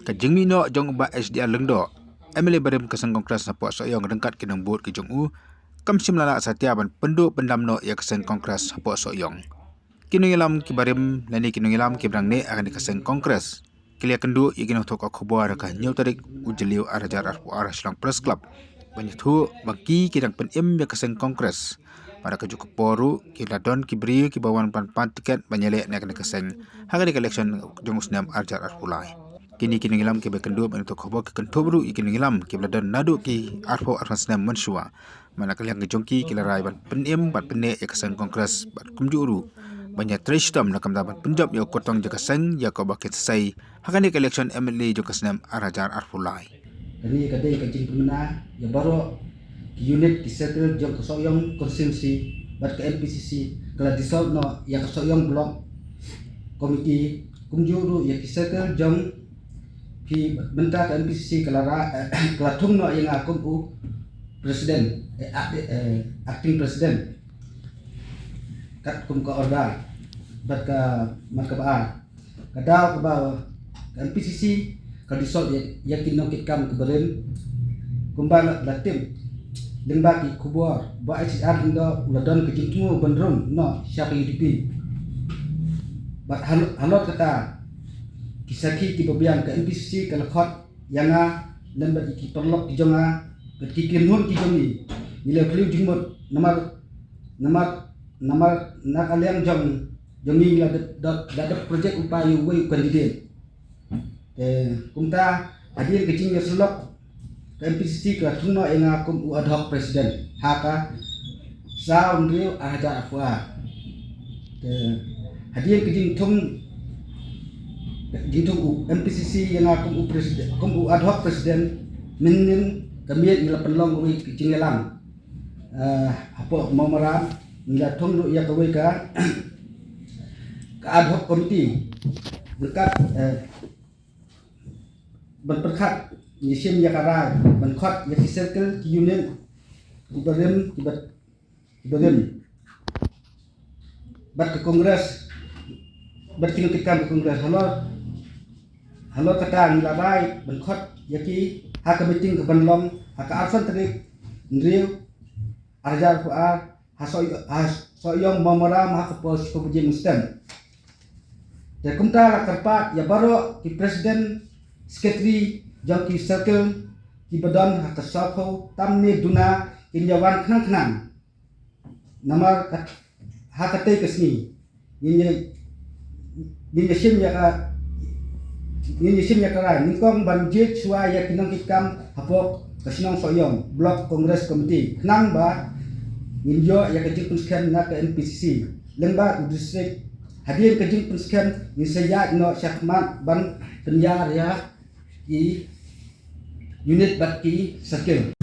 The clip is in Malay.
Kajengmi no jong ba SDR lengdo. Emily barem keseng kongres sapok soyong rengkat kinang bot ke jong u. Kam simlala satya ban penduk pendam no ya keseng kongres sapok soyong. Kinungilam ki barem lani kinungilam ki brang ne akan keseng kongres. Kilia kendu igino tok akhbar ka nyau tarik ujeliu arajar arpu arah Selang Press Club. Banyak bangki kidang penim ya keseng kongres. Para keju keporu kila don kibri ki bawan pan tiket banyalek ne akan keseng. Haga di election jong usnam arajar arpulai. Kini ngilam ke bekendu untuk khobor ke kentobru ikini ngilam ke beladan nadu ki arpo arfasnam mensua mana kalian ngejongki kila rai ban penim bat pene ya keseng kongres bat kumjuru banyak tristam nakam dapat penjab ya kotong jaga seng ya ko baket sai hakani election MLA jo kesnam arajar arfulai ini kadai kajing pemena ya baru unit di circle jong kesoyong konstitusi bat ke MPCC kala disol no ya kesoyong blok komiti kumjuru ya di circle jong ki bentar ke MPCC kelatung no yang aku presiden acting presiden kat kum ke orda bat ke markabaan kadau ke bawah ke MPCC ka disol ya kinokit kam ke beren kumbang latim deng baki kubor ba ICR indo uladon ke jingmu benrung no siapa UDP bat halot kata kisaki ki babian ke MPCC ke lekot yanga lembat ki perlok ki jonga ke kikin hun ki jongi nilai peliu jingmut namar nak aliang jong jongi la dadat projek upaya we kandidat kumta hadir ke jing selok ke MPCC ke tuno yang akum ad hoc presiden haka sa undriu aja afwa hadir ke jing tung jitu MPCC yang aku presiden, aku ad hoc presiden minin kami nila penlong ui cingelang apa mau meram nila tung lu ya kawai ka ad hoc komiti dekat berperkat nyisim ya karai berkot ya circle union ibarim bat ke kongres bertinggal kita ke kongres halo kata nila baik berkot yaki haka meeting ke banlong haka arsan terik ndriu arjar puar hasoyong mamoram haka pos pebujing stem ya kumta la kerpat ya baru ki presiden sekretari jangki circle ki badan haka sapo tamne duna kinjawan kenang namar haka te kesni Nyisim ya karai ningkong banjit suai ya kinong kikam hapok kasinong soyong blok kongres komiti kenang ba ninjo ya kajing pensken na ke MPCC lengba distrik hadir kajing pensken ni saya no syakmat ban penyar ya i unit bat ki circle